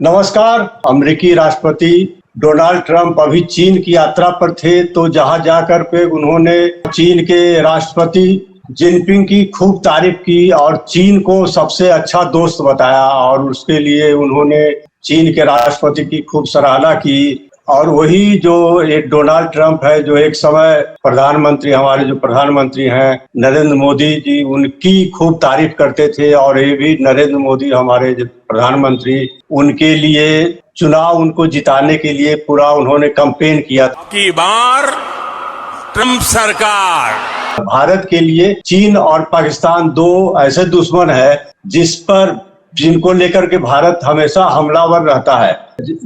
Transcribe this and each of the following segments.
नमस्कार। अमेरिकी राष्ट्रपति डोनाल्ड ट्रंप अभी चीन की यात्रा पर थे, तो जहां जाकर पे उन्होंने चीन के राष्ट्रपति जिनपिंग की खूब तारीफ की और चीन को सबसे अच्छा दोस्त बताया और उसके लिए उन्होंने चीन के राष्ट्रपति की खूब सराहना की। और वही जो एक डोनाल्ड ट्रंप है, जो एक समय प्रधानमंत्री, हमारे जो प्रधानमंत्री हैं नरेंद्र मोदी जी, उनकी खूब तारीफ करते थे। और ये भी नरेंद्र मोदी हमारे जो प्रधानमंत्री, उनके लिए चुनाव, उनको जिताने के लिए पूरा उन्होंने कैंपेन किया। की बार ट्रंप सरकार भारत के लिए चीन और पाकिस्तान दो ऐसे दुश्मन है जिनको लेकर के भारत हमेशा हमलावर रहता है।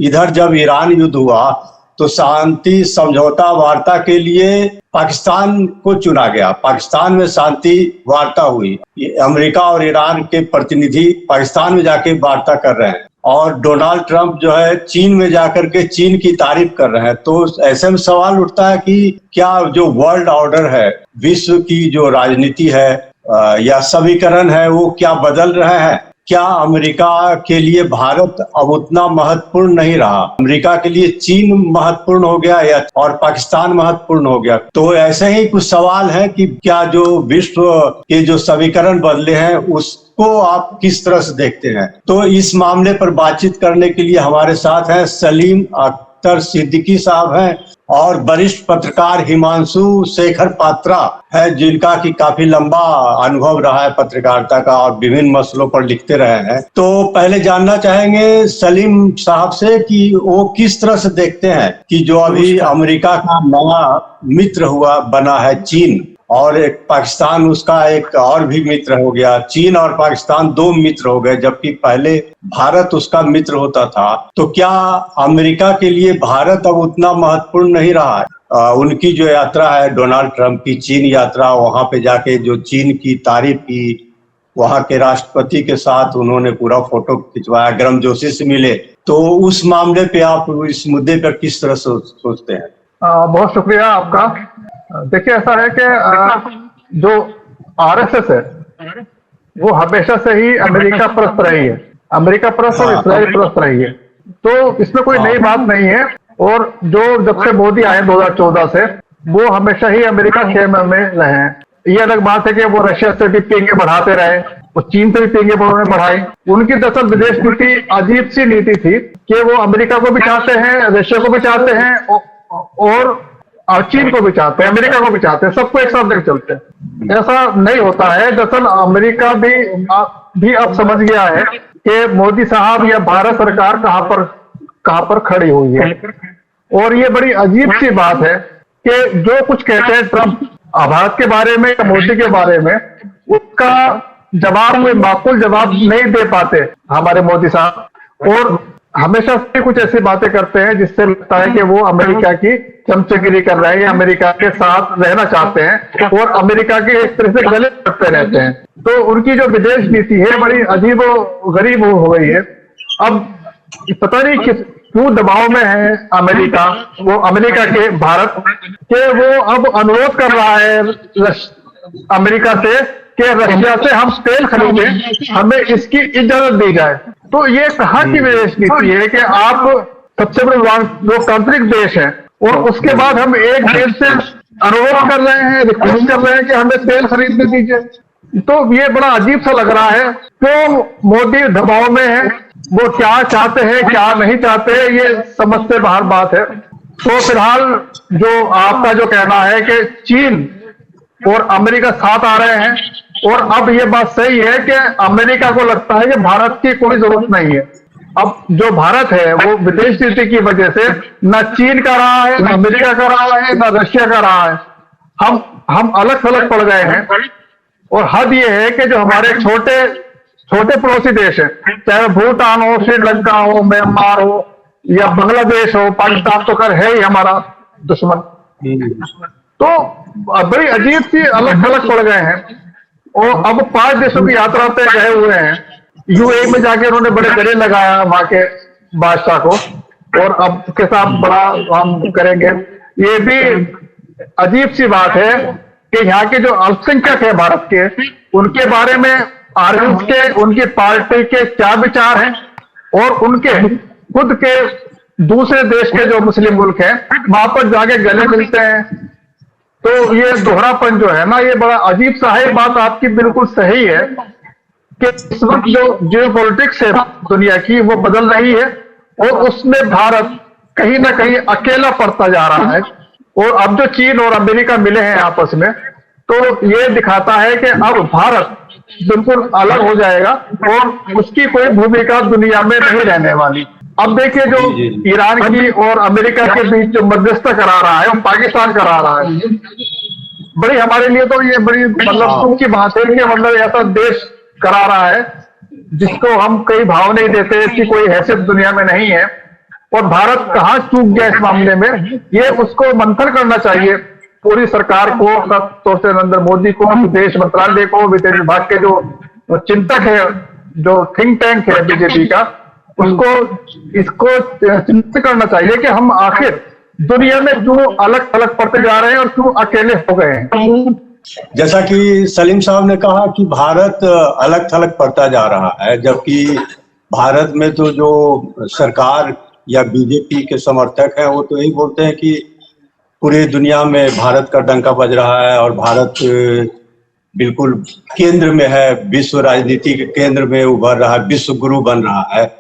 इधर जब ईरान युद्ध हुआ तो शांति समझौता वार्ता के लिए पाकिस्तान को चुना गया। पाकिस्तान में शांति वार्ता हुई। अमेरिका और ईरान के प्रतिनिधि पाकिस्तान में जाके वार्ता कर रहे हैं और डोनाल्ड ट्रंप जो है चीन में जाकर के चीन की तारीफ कर रहे हैं। तो ऐसे में सवाल उठता है कि क्या जो वर्ल्ड ऑर्डर है, विश्व की जो राजनीति है या समीकरण है, वो क्या बदल रहे हैं? क्या अमेरिका के लिए भारत अब उतना महत्वपूर्ण नहीं रहा? अमेरिका के लिए चीन महत्वपूर्ण हो गया या और पाकिस्तान महत्वपूर्ण हो गया? तो ऐसे ही कुछ सवाल है कि क्या जो विश्व के जो समीकरण बदले हैं उसको आप किस तरह से देखते हैं? तो इस मामले पर बातचीत करने के लिए हमारे साथ हैं सलीम अख्तर सिद्दीकी साहब हैं और वरिष्ठ पत्रकार हिमांशु शेखर पात्रा है, जिनका की काफी लंबा अनुभव रहा है पत्रकारिता का और विभिन्न मसलों पर लिखते रहे हैं। तो पहले जानना चाहेंगे सलीम साहब से कि वो किस तरह से देखते हैं कि जो अभी अमेरिका का नया मित्र बना है चीन, और एक पाकिस्तान उसका एक और भी मित्र हो गया। चीन और पाकिस्तान दो मित्र हो गए, जबकि पहले भारत उसका मित्र होता था। तो क्या अमेरिका के लिए भारत अब उतना महत्वपूर्ण नहीं रहा है? उनकी जो यात्रा है डोनाल्ड ट्रंप की चीन यात्रा, वहां पे जाके जो चीन की तारीफ की, वहां के राष्ट्रपति के साथ उन्होंने पूरा फोटो खिंचवाया, गर्मजोशी से मिले। तो उस मामले पे आप इस मुद्दे पर किस तरह सोचते हैं? बहुत शुक्रिया आपका। देखिए, ऐसा है कि जो आरएसएस है वो हमेशा से ही अमेरिका परस्त रही है, अमेरिका परस्त और इस्राइल परस्त रही है। तो इसमें कोई नई बात नहीं है। और जब से मोदी आए 2014 से, वो हमेशा ही अमेरिका खेमे में रहे हैं। ये अलग बात है कि वो रशिया से भी पींगे बढ़ाते रहे, वो चीन से भी पींगे उन्होंने बढ़ाई। उनकी दरअसल विदेश नीति अजीब सी नीति थी कि वो अमेरिका को भी चाहते हैं, रशिया को भी चाहते हैं और चीन को भी चाहते हैं, अमेरिका को भी चाहते हैं, सबको एक साथ लेकर चलते हैं। ऐसा नहीं होता है। दरअसल अमेरिका भी अब समझ गया है कि मोदी साहब या भारत सरकार कहां पर खड़ी हुई है। और ये बड़ी अजीब सी बात है कि जो कुछ कहते हैं ट्रंप भारत के बारे में या मोदी के बारे में, उसका जवाब, कोई माकूल जवाब नहीं दे पाते हमारे मोदी साहब। और हमेशा से कुछ ऐसी बातें करते हैं जिससे लगता है कि वो अमेरिका की चमचगिरी कर रहे हैं, अमेरिका के साथ रहना चाहते हैं और अमेरिका के एक तरह से गले करते रहते हैं। तो उनकी जो विदेश नीति है बड़ी अजीब गरीब हो गई है। अब पता नहीं क्यों दबाव में है अमेरिका, वो अमेरिका के भारत के, वो अब अनुरोध कर रहा है अमेरिका से कि रशिया से हम तेल खरीदें, हमें इसकी इजाजत दी जाए। तो ये कहाँ की विदेश नीति है कि आप सबसे बड़े लोकतांत्रिक देश हैं और उसके बाद हम एक देश से अनुरोध कर रहे हैं, रिक्वेस्ट कर रहे हैं कि हमें तेल खरीदने दीजिए। तो ये बड़ा अजीब सा लग रहा है। क्यों मोदी दबाव में है, वो क्या चाहते हैं क्या नहीं चाहते, ये समझ से बाहर बात है। तो फिलहाल जो आपका जो कहना है कि चीन और अमेरिका साथ आ रहे हैं, और अब ये बात सही है कि अमेरिका को लगता है कि भारत की कोई जरूरत नहीं है। अब जो भारत है वो विदेश नीति की वजह से न चीन का रहा है, न अमेरिका का रहा है, न रशिया का रहा है। हम अलग थलग पड़ गए हैं। और हद ये है कि जो हमारे छोटे पड़ोसी देश हैं, चाहे भूटान हो, श्रीलंका हो, म्यांमार हो या बांग्लादेश हो, पाकिस्तान तो कर है ही हमारा दुश्मन। तो बड़ी अजीब सी अलग थलग पड़ गए हैं। और अब 5 देशों की यात्रा पे गए हुए हैं। यूएई में जाके उन्होंने बड़े गले लगाया वहां के बादशाह को, और अब के साथ बड़ा हम करेंगे। ये भी अजीब सी बात है कि यहाँ के जो अल्पसंख्यक है भारत के, उनके बारे में आरएसएस के, उनकी पार्टी के क्या विचार हैं, और उनके खुद के दूसरे देश के जो मुस्लिम मुल्क हैं वहां पर जाके गले मिलते हैं। तो ये दोहरापन जो है ना, ये बड़ा अजीब सा है। बात आपकी बिल्कुल सही है कि इस वक्त जो जियोपॉलिटिक्स है दुनिया की वो बदल रही है और उसमें भारत कहीं ना कहीं अकेला पड़ता जा रहा है। और अब जो चीन और अमेरिका मिले हैं आपस में, तो ये दिखाता है कि अब भारत बिल्कुल अलग हो जाएगा और उसकी कोई भूमिका दुनिया में नहीं रहने वाली। अब देखिए जो ईरान की और अमेरिका के बीच जो मध्यस्थता करा रहा है वो पाकिस्तान करा रहा है। बड़ी हमारे लिए तो ये बड़ी मतलब दुख की बात है कि मतलब ऐसा देश करा रहा है जिसको हम कई भाव नहीं देते, इसकी कोई हैसियत दुनिया में नहीं है। और भारत कहाँ चूक गया इस मामले में, ये उसको मंथन करना चाहिए पूरी सरकार को, तो नरेंद्र मोदी को, विदेश मंत्रालय को, विदेश विभाग के जो चिंतक है, जो थिंक टैंक है बीजेपी का, उसको इसको चिंतित करना चाहिए कि हम आखिर दुनिया में क्यों अलग अलग पड़ते जा रहे हैं और क्यों अकेले हो गए हैं। जैसा कि सलीम साहब ने कहा कि भारत अलग थलग पड़ता जा रहा है, जबकि भारत में तो जो सरकार या बीजेपी के समर्थक हैं वो तो यही बोलते हैं कि पूरी दुनिया में भारत का डंका बज रहा है और भारत बिल्कुल केंद्र में है, विश्व राजनीति के केंद्र में उभर रहा है, विश्व गुरु बन रहा है।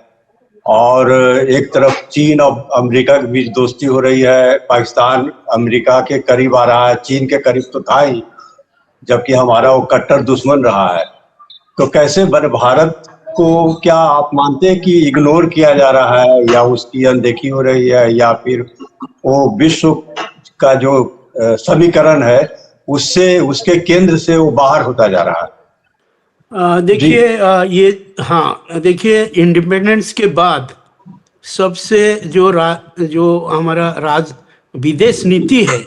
और एक तरफ चीन और अमेरिका के बीच दोस्ती हो रही है, पाकिस्तान अमेरिका के करीब आ रहा है, चीन के करीब तो था ही, जबकि हमारा वो कट्टर दुश्मन रहा है। तो कैसे भारत को क्या आप मानते हैं कि इग्नोर किया जा रहा है या उसकी अनदेखी हो रही है, या फिर वो विश्व का जो समीकरण है उससे, उसके केंद्र से वो बाहर होता जा रहा है? देखिए ये, हाँ देखिए, इंडिपेंडेंस के बाद सबसे जो हमारा विदेश नीति है,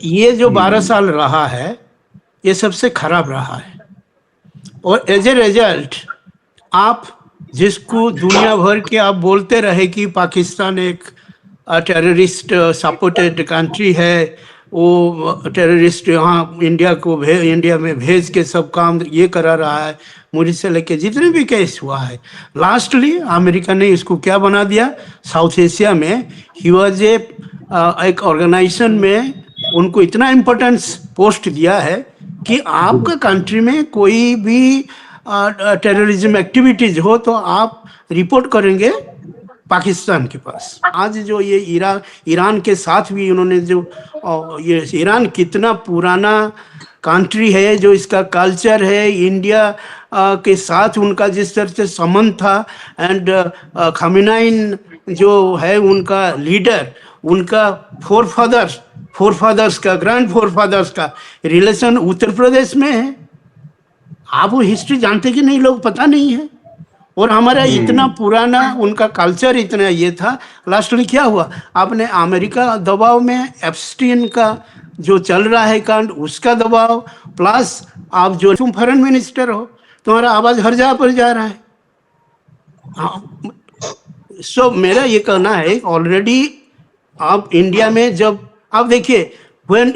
ये जो 12 साल रहा है, ये सबसे खराब रहा है। और एज ए रिजल्ट आप जिसको दुनिया भर के आप बोलते रहे कि पाकिस्तान एक टेररिस्ट सपोर्टेड कंट्री है, वो टेररिस्ट यहाँ इंडिया में भेज के सब काम ये करा रहा है, मुझे से लेके जितने भी केस हुआ है, लास्टली अमेरिका ने इसको क्या बना दिया, साउथ एशिया में ही वॉज एक ऑर्गेनाइजेशन में उनको इतना इम्पोर्टेंस पोस्ट दिया है कि आपका कंट्री में कोई भी टेररिज्म एक्टिविटीज हो तो आप रिपोर्ट करेंगे पाकिस्तान के पास। आज जो ये ईरान के साथ भी उन्होंने जो ये ईरान कितना पुराना कंट्री है, जो इसका कल्चर है, इंडिया के साथ उनका जिस तरह से संबंध था, एंड खमीनाइन जो है उनका लीडर, उनका फोरफादर्स का ग्रैंड फोरफादर्स का रिलेशन उत्तर प्रदेश में है। आप वो हिस्ट्री जानते कि नहीं, लोग पता नहीं है। और हमारा इतना पुराना उनका कल्चर इतना ये था, लास्टली क्या हुआ, आपने अमेरिका दबाव में एप्स्टीन का जो चल रहा है कांड, उसका दबाव, प्लस आप जो तुम फॉरेन मिनिस्टर हो, तुम्हारा आवाज हर जगह पर जा रहा है। सो मेरा ये कहना है, ऑलरेडी आप इंडिया में जब आप देखिए when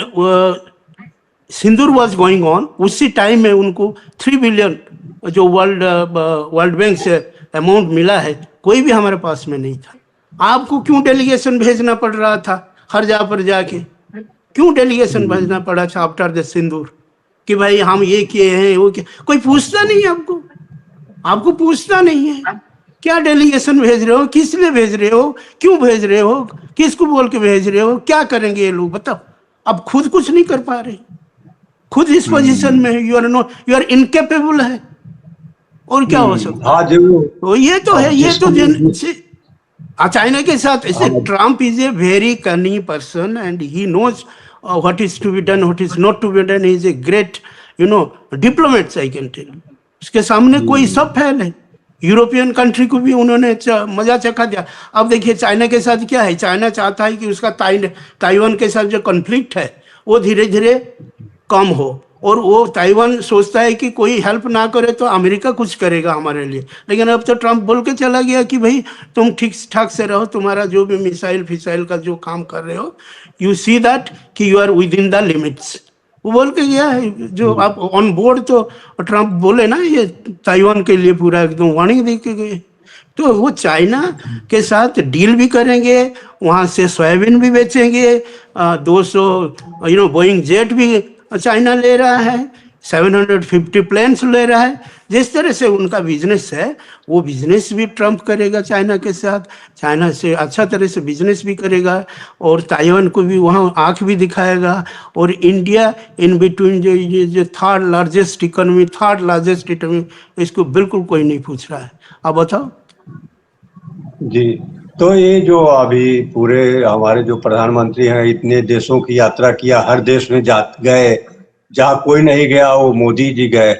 Sindoor was going on, उसी टाइम में उनको 3 बिलियन जो वर्ल्ड बैंक से अमाउंट मिला है, कोई भी हमारे पास में नहीं था। आपको क्यों डेलीगेशन भेजना पड़ रहा था हर जगह पर जाके, क्यों डेलीगेशन भेजना पड़ा था आफ्टर द सिंदूर कि भाई हम ये किए हैं वो किए? कोई पूछता नहीं है आपको पूछता नहीं है क्या डेलीगेशन भेज रहे हो, किस लिए भेज रहे हो, क्यों भेज रहे हो, किसको बोल के भेज रहे हो, क्या करेंगे ये लोग, बताओ। अब खुद कुछ नहीं कर पा रहे, खुद इस पोजीशन में यू आर इनकेपेबल है, और क्या हो सकता है? तो ये तो है, ये तो चाइना के साथ ऐसे Trump is a very cunning person and he knows what is to be done, what is not to be done. He is a great diplomats, I can tell. उसके सामने कोई सब फैल है। यूरोपियन कंट्री को भी उन्होंने मजा चखा दिया। अब देखिए चाइना के साथ क्या है, चाइना चाहता है कि उसका ताइवान के साथ जो कॉन्फ्लिक्ट है वो धीरे धीरे कम हो, और वो ताइवान सोचता है कि कोई हेल्प ना करे तो अमेरिका कुछ करेगा हमारे लिए। लेकिन अब तो ट्रम्प बोल के चला गया कि भाई तुम ठीक ठाक से रहो, तुम्हारा जो भी मिसाइल फिसाइल का जो काम कर रहे हो, यू सी दैट कि you are within the limits, वो बोल के गया है। जो आप ऑन बोर्ड तो ट्रम्प बोले ना, ये ताइवान के लिए पूरा एकदम वार्निंग दे के गए तो वो चाइना के साथ डील भी करेंगे, वहाँ से सोयाबीन भी बेचेंगे, 200 बोइंग जेट भी चाइना ले रहा है, 750 प्लेन्स ले रहा है। जिस तरह से उनका बिजनेस है वो बिजनेस भी ट्रम्प करेगा चाइना के साथ, चाइना से अच्छा तरह से बिजनेस भी करेगा और ताइवान को भी वहाँ आंख भी दिखाएगा। और इंडिया इन बिटवीन जो थर्ड लार्जेस्ट इकोनॉमी, इसको बिल्कुल कोई नहीं पूछ रहा है। आप बताओ। जी, तो ये जो अभी पूरे हमारे जो प्रधानमंत्री हैं, इतने देशों की यात्रा किया, हर देश में गए, जहाँ कोई नहीं गया वो मोदी जी गए,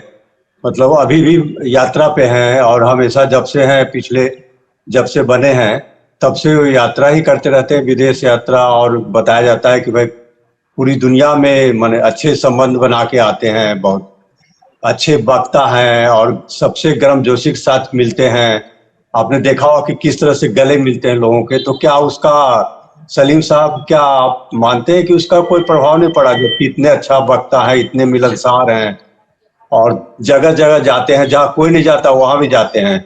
मतलब अभी भी यात्रा पे हैं और हमेशा जब से हैं, जब से बने हैं तब से वो यात्रा ही करते रहते हैं, विदेश यात्रा। और बताया जाता है कि भाई पूरी दुनिया में माने अच्छे संबंध बना के आते हैं, बहुत अच्छे वक्ता हैं और सबसे गर्मजोशी के साथ मिलते हैं। आपने देखा होगा कि किस तरह से गले मिलते हैं लोगों के। तो क्या उसका, सलीम साहब, क्या आप मानते हैं कि उसका कोई प्रभाव नहीं पड़ा, जबकि इतने अच्छा वक्ता है, इतने मिलनसार हैं और जगह जगह जाते हैं, जहाँ कोई नहीं जाता वहाँ भी जाते हैं।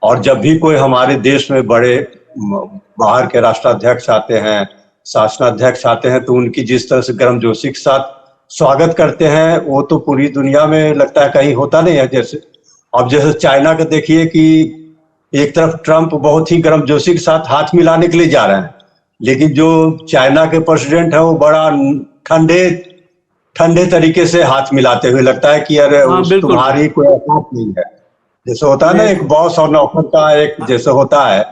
और जब भी कोई हमारे देश में बड़े बाहर के राष्ट्राध्यक्ष आते हैं, शासनाध्यक्ष आते हैं, तो उनकी जिस तरह से गर्मजोशी के साथ स्वागत करते हैं, वो तो पूरी दुनिया में लगता है कहीं होता नहीं है। जैसे अब जैसे चाइना का देखिए कि एक तरफ ट्रम्प बहुत ही गर्मजोशी के साथ हाथ मिलाने के लिए जा रहे हैं, लेकिन जो चाइना के प्रेसिडेंट है वो बड़ा ठंडे तरीके से हाथ मिलाते हुए लगता है कि अरे तुम्हारी कोई औकात नहीं है। जैसे होता है ना एक बॉस और नौकर का एक जैसे होता है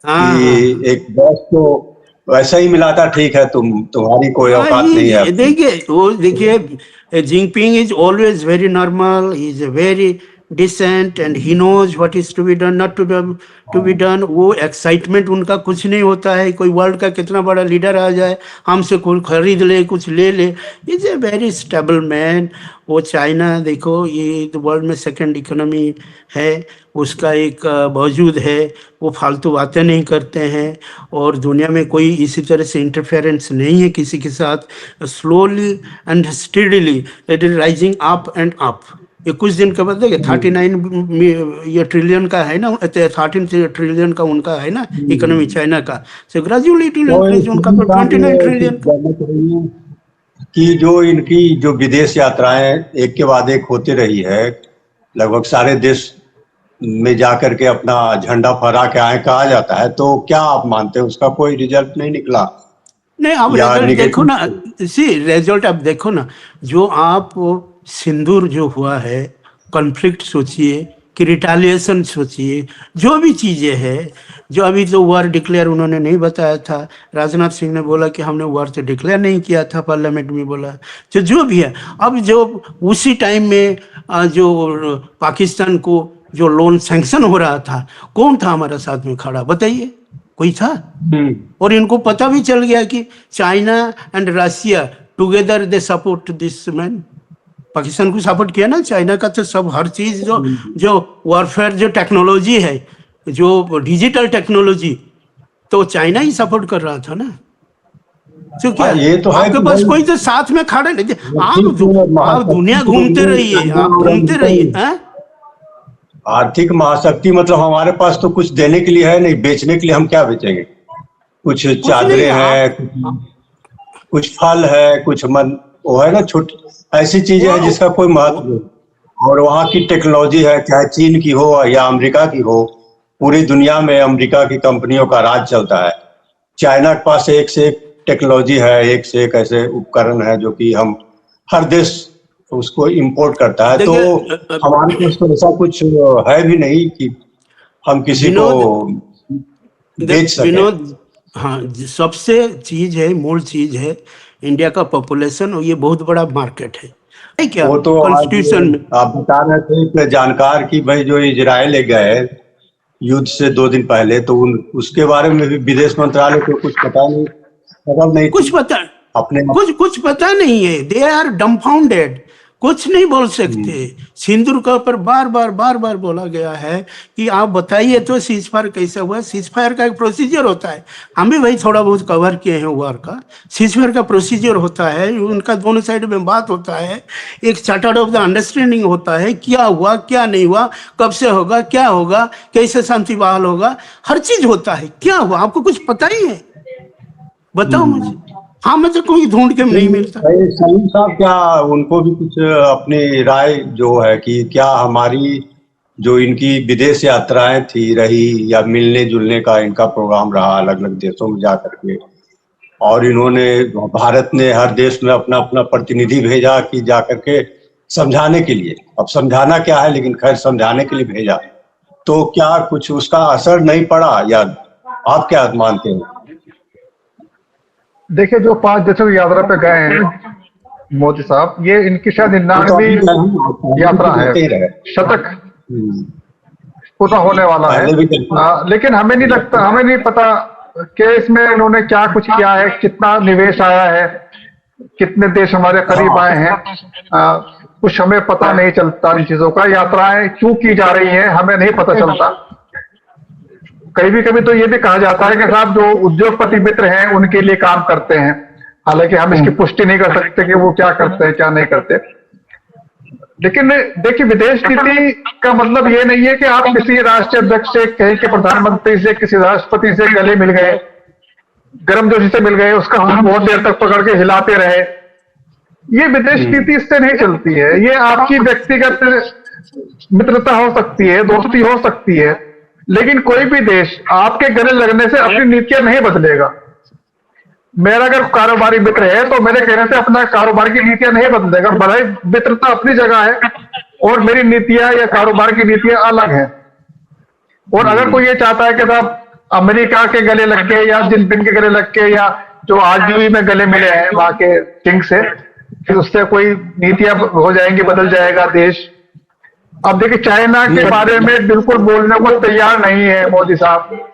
कि एक बॉस तो वैसा ही मिलाता, ठीक है तुम्हारी कोई औकात नहीं है। देखिए Jinping is always very normal, he is very decent and he knows what is to be done, not to be done. वो एक्साइटमेंट उनका कुछ नहीं होता है। कोई वर्ल्ड का कितना बड़ा लीडर आ जाए, हमसे कोई खरीद ले, कुछ ले ले, is a very stable man. वो चाइना देखो, ये तो वर्ल्ड में सेकंड इकोनॉमी है, उसका एक वजूद है। वो फालतू बातें नहीं करते हैं और दुनिया में कोई इसी तरह से इंटरफेरेंस नहीं है किसी के साथ। Slowly and steadily it is rising up and up. ये कुछ दिन के बाद देखिए 39 ये ट्रिलियन का है ना, 13 ट्रिलियन का उनका है ना इकोनॉमी चाइना का, so gradually it will increase उनका तो 29 ट्रिलियन का। कि जो इनकी जो विदेश यात्राएं एक के बाद एक होती रही है, लगभग सारे देश में जाकर के अपना झंडा फहरा के आए कहा जाता है, तो क्या आप मानते हैं उसका कोई रिजल्ट नहीं निकला? नहीं, आप रिजल्ट देखो ना, रिजल्ट आप देखो ना, जो आप सिंदूर जो हुआ है, कॉन्फ्लिक्ट सोचिए कि रिटालिएशन सोचिए, जो भी चीज़ें हैं, जो अभी तो वार डिक्लेयर उन्होंने नहीं बताया था। राजनाथ सिंह ने बोला कि हमने वार तो डिक्लेयर नहीं किया था, पार्लियामेंट में बोला। तो जो भी है, अब जो उसी टाइम में जो पाकिस्तान को जो लोन सैंक्शन हो रहा था, कौन था हमारे साथ में खड़ा, बताइए? कोई था? और इनको पता भी चल गया कि China and Russia together they support this man. Pakistan को सपोर्ट किया ना चाइना का, तो सब हर चीज जो वॉरफेयर जो टेक्नोलॉजी है, जो डिजिटल टेक्नोलॉजी, तो चाइना ही सपोर्ट कर रहा था ना। तो क्या ये तो आपके पास कोई तो साथ में खड़ा नहीं? आप दुनिया घूमते रहिए, आप घूमते रहिए। आर्थिक महाशक्ति मतलब हमारे पास तो कुछ देने के लिए है नहीं, बेचने के लिए हम क्या बेचेंगे? कुछ चादरें हैं, कुछ फल है, कुछ वो है ना, छोटी ऐसी चीजें हैं जिसका कोई महत्व नहीं। और वहाँ की टेक्नोलॉजी है, चाहे चीन की हो या अमेरिका की हो, पूरी दुनिया में अमेरिका की कंपनियों का राज चलता है। चाइना के पास एक से एक टेक्नोलॉजी है, एक से एक ऐसे उपकरण है जो कि हम हर देश उसको इंपोर्ट करता है। तो हमारे पास तो ऐसा कुछ है भी नहीं कि हम किसी को बेच सकें। हाँ, सबसे चीज है, मूल चीज है इंडिया का पॉपुलेशन, और ये बहुत बड़ा मार्केट है क्या? वो तो कॉन्स्टिट्यूशन में आप बता रहे थे जानकार की भाई जो इजराइल गए युद्ध से 2 दिन पहले, तो उसके बारे में भी विदेश मंत्रालय को कुछ पता नहीं, कुछ पता अपने कुछ पता नहीं है। दे आर डम्फाउंडेड, कुछ नहीं बोल सकते। सिंदूर का ऊपर बार बार बोला गया है कि आप बताइए तो सीज फायर कैसे हुआ। सीज फायर का एक प्रोसीजर होता है, हम भी वही थोड़ा बहुत कवर किए हैं वार का। सीज फायर का प्रोसीजर होता है, उनका दोनों साइड में बात होता है, एक चार्टर्ड ऑफ द अंडरस्टैंडिंग होता है, क्या हुआ क्या नहीं हुआ, कब से होगा, क्या होगा, कैसे शांति बहाल होगा, हर चीज होता है। क्या हुआ आपको कुछ पता ही है? बताओ मुझे। हाँ, मुझे कोई ढूंढ के नहीं मिलता। सलीम साहब, क्या उनको भी कुछ अपनी राय जो है कि क्या हमारी जो इनकी विदेश यात्राएं थी रही या मिलने जुलने का इनका प्रोग्राम रहा अलग अलग देशों में जा करके, और इन्होंने भारत ने हर देश में अपना अपना प्रतिनिधि भेजा कि जा करके समझाने के लिए, अब समझाना क्या है लेकिन खैर समझाने के लिए भेजा, तो क्या कुछ उसका असर नहीं पड़ा या आप क्या मानते हैं? देखिए, जो 5 देशों की यात्रा पे गए हैं मोदी साहब, ये इनकी शायद 99वीं यात्रा है, शतक पूरा होने वाला है। लेकिन हमें नहीं लगता, हमें नहीं पता कि इसमें इन्होंने क्या कुछ किया है, कितना निवेश आया है, कितने देश हमारे करीब आए हैं, कुछ हमें पता नहीं चलता इन चीजों का। यात्राएं क्यों की जा रही हैं हमें नहीं पता चलता। कभी तो ये भी कहा जाता है कि साहब जो उद्योगपति मित्र हैं उनके लिए काम करते हैं, हालांकि हम इसकी पुष्टि नहीं कर सकते कि वो क्या करते हैं क्या नहीं करते। लेकिन देखिए, विदेश नीति का मतलब ये नहीं है कि आप किसी राष्ट्रीय अध्यक्ष से, कहीं के प्रधानमंत्री से, किसी राष्ट्रपति से गले मिल गए, गर्मजोशी से मिल गए, उसका हम बहुत देर तक पकड़ के हिलाते रहे। ये विदेश नीति इससे नहीं चलती है। ये आपकी व्यक्तिगत मित्रता हो सकती है, दोस्ती हो सकती है, लेकिन कोई भी देश आपके गले लगने से अपनी नीतियां नहीं बदलेगा। मेरा अगर कारोबारी मित्र है तो मेरे कहने से अपना कारोबार की नीतियां नहीं बदलेगा। भले मित्रता अपनी जगह है और मेरी नीतियां या कारोबार की नीतियां अलग हैं। और अगर कोई ये चाहता है कि साहब अमेरिका के गले लग के या जिनपिंग के गले लग के या जो आरजीवी में गले मिले हैं वहां के किंग से, फिर उससे कोई नीतियां हो जाएंगी, बदल जाएगा देश। अब देखिए, चाइना के बारे में बिल्कुल बोलने को तैयार नहीं है मोदी साहब।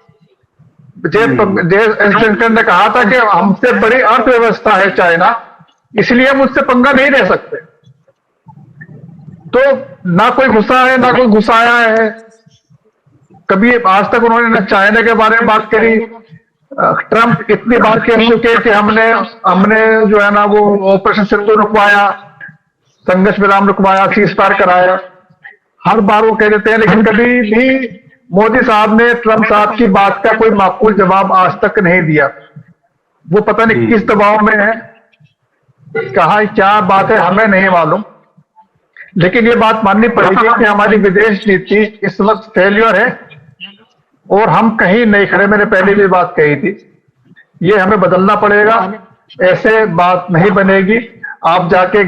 जयशंकर ने कहा था कि हमसे बड़ी अर्थव्यवस्था है चाइना, इसलिए हम उससे पंगा नहीं ले सकते। तो ना कोई घुसा है ना कोई घुसाया है। कभी आज तक उन्होंने न चाइना के बारे में बात करी। ट्रंप इतनी बार कह चुके कि हमने जो है ना वो ऑपरेशन सिंधु रुकवाया, संघर्ष विराम रुकवाया, सीज फायर कराया, हर बार वो कह देते हैं। लेकिन कभी भी मोदी साहब ने ट्रंप साहब की बात का कोई माकूल जवाब आज तक नहीं दिया। वो पता नहीं किस दबाव में है, कहा क्या बात है हमें नहीं मालूम। लेकिन ये बात माननी पड़ेगी कि हमारी विदेश नीति इस वक्त फेल्योर है और हम कहीं नहीं खड़े। मैंने पहले भी बात कही थी, ये हमें बदलना पड़ेगा। ऐसे बात नहीं बनेगी। आप जाके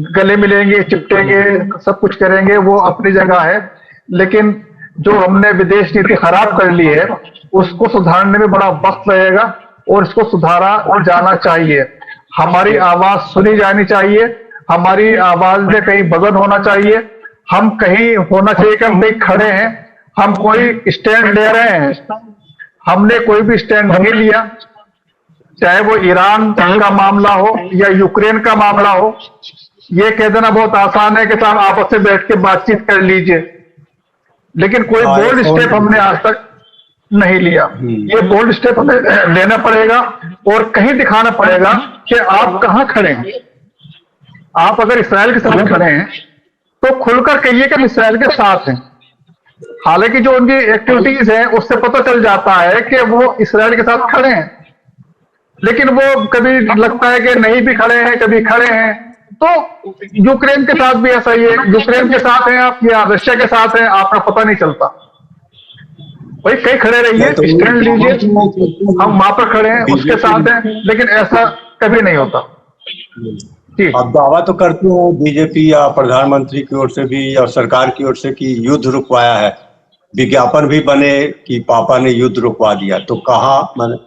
गले मिलेंगे, चिपटेंगे, सब कुछ करेंगे, वो अपनी जगह है। लेकिन जो हमने विदेश नीति खराब कर ली है उसको सुधारने में बड़ा वक्त लगेगा और इसको सुधारा और जाना चाहिए। हमारी आवाज सुनी जानी चाहिए, हमारी आवाज में कहीं वजन होना चाहिए। हम कहीं होना चाहिए कि हम कहीं खड़े हैं, हम कोई स्टैंड ले रहे हैं। हमने कोई भी स्टैंड नहीं लिया, चाहे वो ईरान का मामला हो या यूक्रेन का मामला हो। ये कह देना बहुत आसान है कि साहब आपस में बैठ के बातचीत कर लीजिए, लेकिन कोई बोल्ड स्टेप हमने आज तक नहीं लिया। ये बोल्ड स्टेप हमें लेना पड़ेगा और कहीं दिखाना पड़ेगा कि आप कहां खड़े हैं। आप अगर इसराइल के साथ खड़े हैं तो खुलकर कहिए कि हम इसराइल के साथ हैं। हालांकि जो उनकी एक्टिविटीज है उससे पता चल जाता है कि वो इसराइल के साथ खड़े हैं, लेकिन वो कभी लगता है कि नहीं भी खड़े हैं, कभी खड़े हैं। तो यूक्रेन के साथ भी ऐसा ही है। यूक्रेन के साथ हैं आप या रशिया के साथ हैं, आपका पता नहीं चलता। भाई कहीं खड़े रहिए, स्टैंड लीजिए, हम वहां पर खड़े हैं, उसके साथ हैं, लेकिन ऐसा कभी नहीं होता। अब दावा तो करते हैं बीजेपी या प्रधानमंत्री की ओर से भी और सरकार की ओर से कि युद्ध रुकवाया है, विज्ञापन भी बने कि पापा ने युद्ध रुकवा दिया। तो कहाँ, मैंने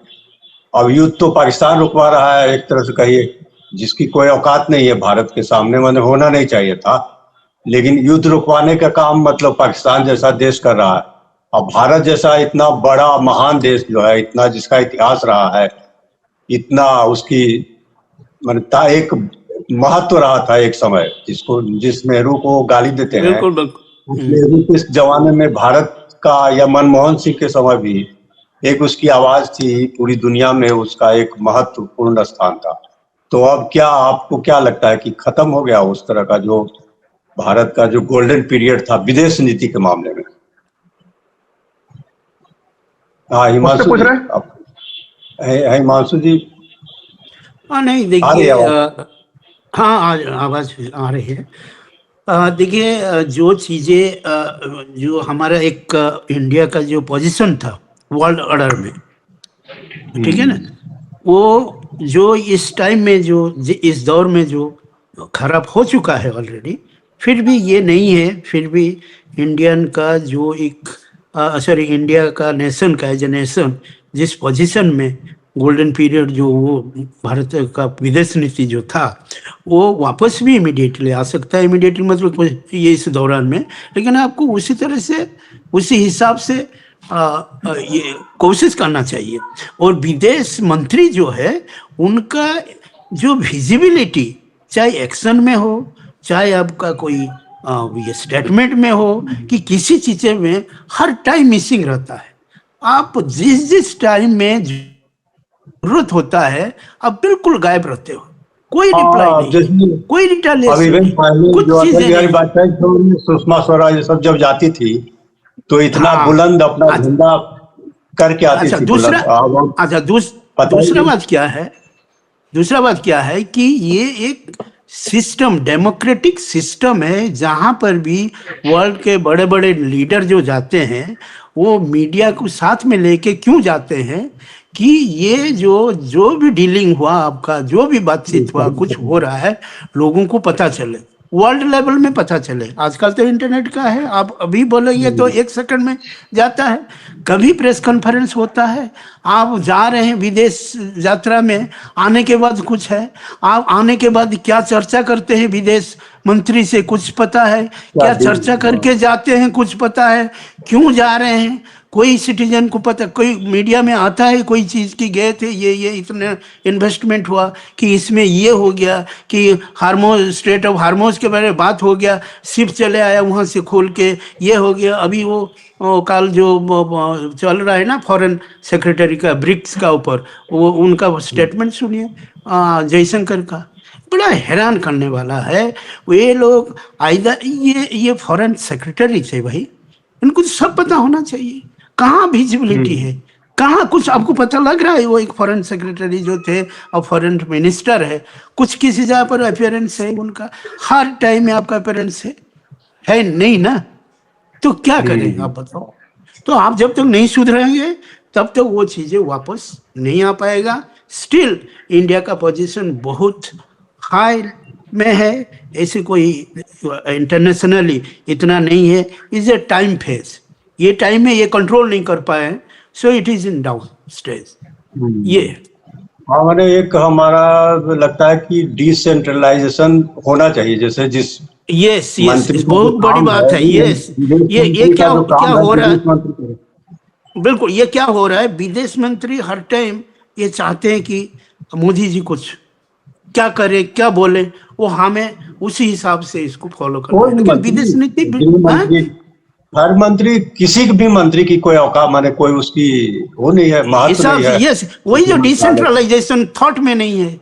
अब युद्ध तो पाकिस्तान रुकवा रहा है एक तरह से कहिए, जिसकी कोई औकात नहीं है भारत के सामने, मैंने होना नहीं चाहिए था। लेकिन युद्ध रुकवाने का काम मतलब पाकिस्तान जैसा देश कर रहा है। अब भारत जैसा इतना बड़ा महान देश जो है, इतना जिसका इतिहास रहा है, इतना उसकी मान्यता, एक महत्व रहा था एक समय, जिस नेहरू को गाली देते हैं, बिल्कुल बिल्कुल। उस नेहरू के इस जमाने में भारत का, या मनमोहन सिंह के समय भी एक उसकी आवाज थी, पूरी दुनिया में उसका एक महत्वपूर्ण स्थान था। तो अब क्या, आपको क्या लगता है कि खत्म हो गया उस तरह का जो भारत का जो गोल्डन पीरियड था विदेश नीति के मामले में? हाँ मुझसे हिमांशु पूछ जी, रहे हैं? हिमांशु जी हाँ नहीं आ रही देखिए, है आवाज? हाँ आवाज आ रही है। देखिए, जो चीजें जो हमारा एक इंडिया का जो पोजीशन था वर्ल्ड ऑर्डर में, ठीक है ना, वो जो इस टाइम में इस दौर में जो खराब हो चुका है ऑलरेडी, फिर भी ये नहीं है, फिर भी इंडियन का जो एक सॉरी इंडिया का नेशन का एज ए नेशन जिस पोजीशन में गोल्डन पीरियड जो वो भारत का विदेश नीति जो था वो वापस भी इमिडिएटली आ सकता है। इमिडिएटली मतलब ये इस दौरान में, लेकिन आपको उसी तरह से उसी हिसाब से ये कोशिश करना चाहिए। और विदेश मंत्री जो है उनका जो विजिबिलिटी, चाहे एक्शन में हो, चाहे आपका कोई ये स्टेटमेंट में हो, कि किसी चीज़ में हर टाइम मिसिंग रहता है। आप जिस जिस टाइम में जरूरत होता है आप बिल्कुल गायब रहते हो, कोई रिप्लाई हाँ, नहीं, जैसे कोई अभी रिटालिएशन नहीं, पहले कुछ जो अटल चीजें बिहारी नहीं। वाजपेयी तो सुषमा स्वराज ये सब जब जाती थी तो इतना हाँ। बुलंद अपना अच्छा झंडा करके आती अच्छा थी, दूसरा, बुलंद। अब अच्छा पता ही दूसरा नहीं। बात क्या है, दूसरा बात क्या है कि ये एक सिस्टम, डेमोक्रेटिक सिस्टम है, जहां पर भी वर्ल्ड के बड़े बड़े लीडर जो जाते हैं वो मीडिया को साथ में लेके क्यों जाते हैं कि ये जो भी डीलिंग हुआ, आपका जो भी बातचीत हुआ, कुछ हो रहा है, लोगों को पता चले, वर्ल्ड लेवल में पता चले। आजकल तो इंटरनेट का है, आप अभी बोलेंगे तो 1 सेकंड में जाता है। कभी प्रेस कॉन्फ्रेंस होता है, आप जा रहे हैं विदेश यात्रा में, आने के बाद कुछ है, आप आने के बाद क्या चर्चा करते हैं विदेश मंत्री से कुछ पता है, क्या चर्चा करके जाते हैं कुछ पता है, क्यों जा रहे हैं कोई सिटीजन को पता, कोई मीडिया में आता है कोई चीज़ की गए थे, ये इतने इन्वेस्टमेंट हुआ कि इसमें ये हो गया, कि हार्मोज, स्टेट ऑफ हार्मोज के बारे में बात हो गया, शिप चले आया वहाँ से खोल के, ये हो गया। अभी वो कल जो चल रहा है ना फॉरेन सेक्रेटरी का ब्रिक्स का ऊपर, वो उनका स्टेटमेंट सुनिए जयशंकर का, बड़ा हैरान करने वाला है। वे लोग आइदर ये फॉरेन सेक्रेटरी थे भाई, इनको तो सब पता होना चाहिए, कहाँ विजिबिलिटी है, कहाँ कुछ आपको पता लग रहा है? वो एक फॉरेन सेक्रेटरी जो थे और फॉरेन मिनिस्टर है, कुछ किसी जगह पर अपियरेंस है उनका? हर टाइम में आपका अपियरेंस है नहीं ना, तो क्या करें आप बताओ? तो आप जब तक नहीं सुधरेंगे तब तक वो चीजें वापस नहीं आ पाएगा। स्टिल इंडिया का पोजीशन बहुत हाई में है, ऐसे कोई इंटरनेशनली इतना नहीं है। इज ए टाइम फेज, ये टाइम में ये कंट्रोल नहीं कर पाए, so it is in down stage. ये हाँ, मैंने एक हमारा लगता है कि डिसेंट्रलाइजेशन होना चाहिए, जैसे जिस यस मंत्री का जो बहुत बड़ी काम बात है। यस, विदेश ये मंत्री क्या का जो क्या काम है हो रहा है, विदेश मंत्री करे। बिल्कुल ये क्या हो रहा है, विदेश मंत्री हर टाइम ये चाहते हैं कि मोदी जी कुछ क्या करे, क्या बोले, वो हमें उसी हिसाब से इसको फॉलो करना कोई है। भी लेकिन मंत्री, विदेश नीति हर मंत्री, किसी भी मंत्री की कोई औकात, माने कोई उसकी वो नहीं है, महत्व हिसाब नहीं से, है। यस, वही जो डिसेंट्रलाइजेशन थॉट में नहीं है,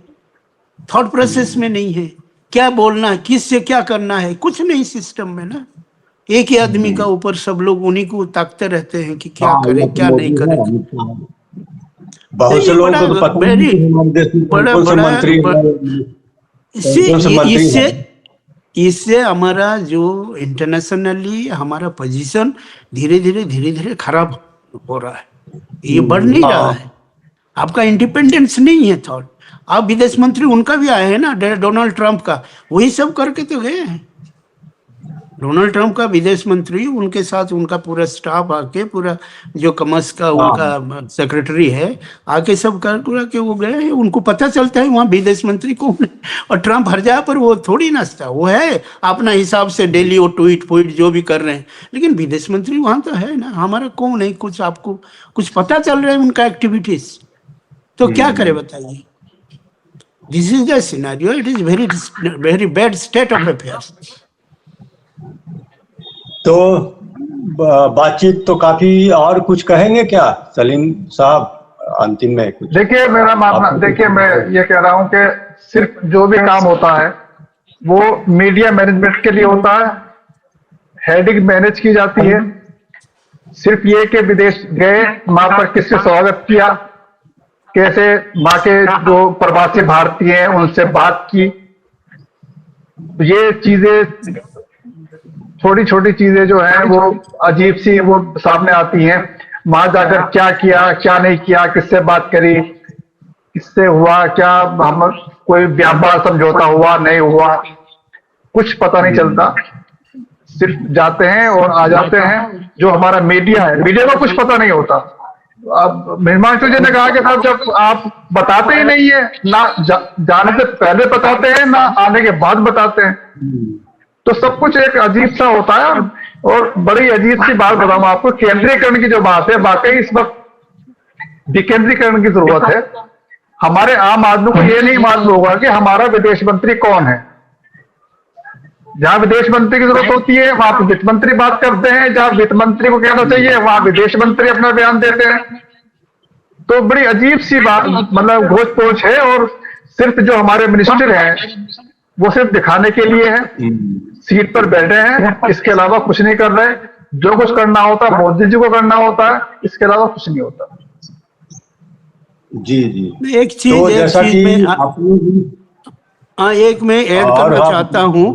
थॉट प्रोसेस में नहीं है, क्या बोलना है, किससे क्या करना है, कुछ नहीं सिस्टम में ना। एक ही आदमी का ऊपर सब लोग उन्हीं को ताकते रहते हैं कि क्या हाँ, करे ये तो क्या नहीं मोदी करे। है, अमित शाह है। बहुत से ये लोगों बड़ा को तो पता नहीं वेरी कि हमारे देश में कौन बड़ा कौन से बड़ा मंत्री हैं, इससे कौन से मंत्री इससे हैं। इससे हमारा जो इंटरनेशनली हमारा पोजीशन धीरे धीरे खराब हो रहा है, ये बढ़ नहीं रहा है। आपका इंडिपेंडेंस नहीं है थॉट। आप विदेश मंत्री उनका भी आए हैं ना, डोनाल्ड ट्रंप का, वही सब करके तो गए हैं। डोनाल्ड ट्रंप का विदेश मंत्री, उनके साथ उनका पूरा स्टाफ आके, पूरा जो कमर्स का उनका सेक्रेटरी है आके सब कर के वो गए हैं। उनको पता चलता है वहाँ विदेश मंत्री कौन है। और ट्रंप हर जगह पर वो थोड़ी नाचता, वो है अपना हिसाब से डेली वो ट्वीट जो भी कर रहे हैं, लेकिन विदेश मंत्री वहाँ तो है ना। हमारा कौन है, कुछ आपको कुछ पता चल रहा है उनका एक्टिविटीज, तो क्या करे बताइए। This is the scenario, it is very bad state of affairs. तो बातचीत तो काफी, और कुछ कहेंगे क्या सलीम साहब अंतिम में कुछ? देखिए मेरा मानना, देखिए मैं ये कह रहा हूं कि सिर्फ जो भी काम होता है वो मीडिया मैनेजमेंट के लिए होता है, हेडिंग मैनेज की जाती है। सिर्फ ये कि विदेश गए, वहां पर किससे स्वागत किया, कैसे वहां के जो प्रवासी भारतीय हैं उनसे बात की, ये चीजें, छोटी छोटी चीजें जो है वो अजीब सी वो सामने आती हैं। वहां जाकर क्या किया, क्या नहीं किया, किससे बात करी, किससे हुआ, क्या हम कोई व्यापार समझौता हुआ नहीं हुआ, कुछ पता नहीं चलता। सिर्फ जाते हैं और आ जाते हैं। जो हमारा मीडिया है, मीडिया को कुछ पता नहीं होता। अब हिमांशु जी ने कहा कि साहब जब आप बताते ही नहीं है ना, जाने से पहले बताते हैं ना आने के बाद बताते हैं, तो सब कुछ एक अजीब सा होता है। और बड़ी अजीब सी बात बताऊं आपको, केंद्रीकरण की जो बात है, वाकई इस वक्त विकेंद्रीकरण की जरूरत है। हमारे आम आदमी को ये नहीं मालूम होगा कि हमारा विदेश मंत्री कौन है। जहां विदेश मंत्री की जरूरत होती है वहां पर वित्त मंत्री बात करते हैं, जहां वित्त मंत्री को कहना चाहिए वहां विदेश मंत्री अपना बयान देते हैं। तो बड़ी अजीब सी बात, मतलब घोष पोछ है। और सिर्फ जो हमारे मिनिस्टर हैं वो सिर्फ दिखाने के लिए है, सीट पर बैठे हैं, इसके अलावा कुछ नहीं कर रहे। जो कुछ करना होता है मोदी जी को करना होता है, इसके अलावा कुछ नहीं होता। जी जी। एक चीज, तो जैसा कि एक मैं ऐड करना चाहता हूँ।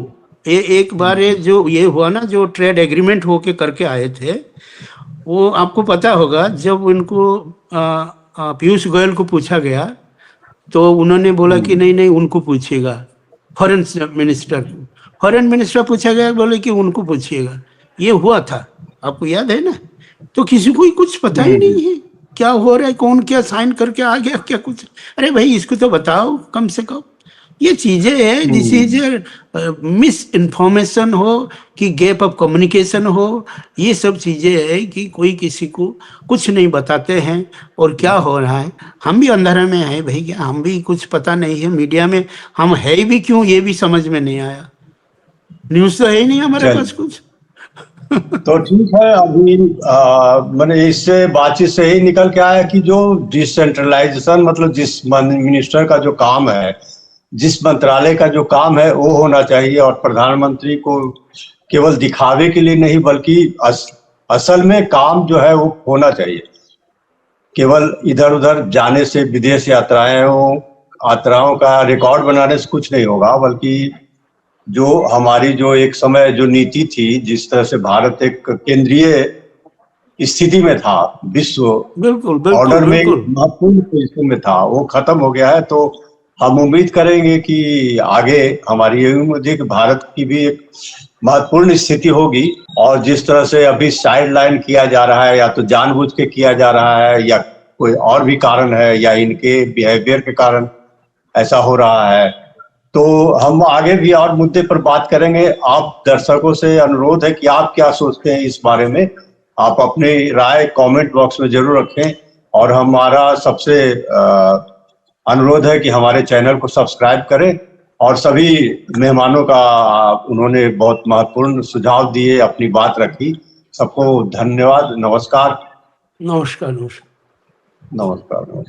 एक बार जो ये हुआ ना, जो ट्रेड एग्रीमेंट होके करके आए थे, वो आपको पता होगा, जब उनको पीयूष गोयल को पूछा गया तो उन्होंने बोला कि नहीं नहीं उनको पूछिएगा, फॉरेन मिनिस्टर पूछा गया, बोले कि उनको पूछिएगा। ये हुआ था, आपको याद है ना? तो किसी को कुछ पता ही नहीं है क्या हो रहा है, कौन क्या साइन करके आ गया, क्या कुछ। अरे भाई इसको तो बताओ कम से कम। ये चीजें है, दिस इज मिस इन्फॉर्मेशन हो कि गैप ऑफ कम्युनिकेशन हो, ये सब चीजें है कि कोई किसी को कुछ नहीं बताते हैं। और क्या हो रहा है, हम भी अंधेरे में है भैया, हम भी कुछ पता नहीं है। मीडिया में हम है भी क्यों, ये भी समझ में नहीं आया। न्यूज तो है ही नहीं हमारे पास कुछ। तो ठीक है, अभी मैंने इससे बातचीत से ही निकल के आया कि जो डिसेंट्रलाइजेशन, मतलब जिस मिनिस्टर का जो काम है, जिस मंत्रालय का जो काम है वो होना चाहिए, और प्रधानमंत्री को केवल दिखावे के लिए नहीं बल्कि असल में काम जो है वो होना चाहिए। केवल इधर उधर जाने से, विदेश यात्राओं का रिकॉर्ड बनाने से कुछ नहीं होगा, बल्कि जो हमारी जो एक समय जो नीति थी, जिस तरह से भारत एक केंद्रीय स्थिति में था, विश्व ऑर्डर में महत्वपूर्ण पोजीशन में था, वो खत्म हो गया है। तो हम उम्मीद करेंगे कि आगे हमारी यही उम्मीद है कि भारत की भी एक महत्वपूर्ण स्थिति होगी। और जिस तरह से अभी साइड लाइन किया जा रहा है, या तो जानबूझ के किया जा रहा है, या कोई और भी कारण है, या इनके बिहेवियर के कारण ऐसा हो रहा है, तो हम आगे भी और मुद्दे पर बात करेंगे। आप दर्शकों से अनुरोध है कि आप क्या सोचते हैं इस बारे में, आप अपनी राय कमेंट बॉक्स में जरूर रखें। और हमारा सबसे अनुरोध है कि हमारे चैनल को सब्सक्राइब करें। और सभी मेहमानों का उन्होंने बहुत महत्वपूर्ण सुझाव दिए, अपनी बात रखी। सबको धन्यवाद। नमस्कार। नमस्कार। नमस्कार।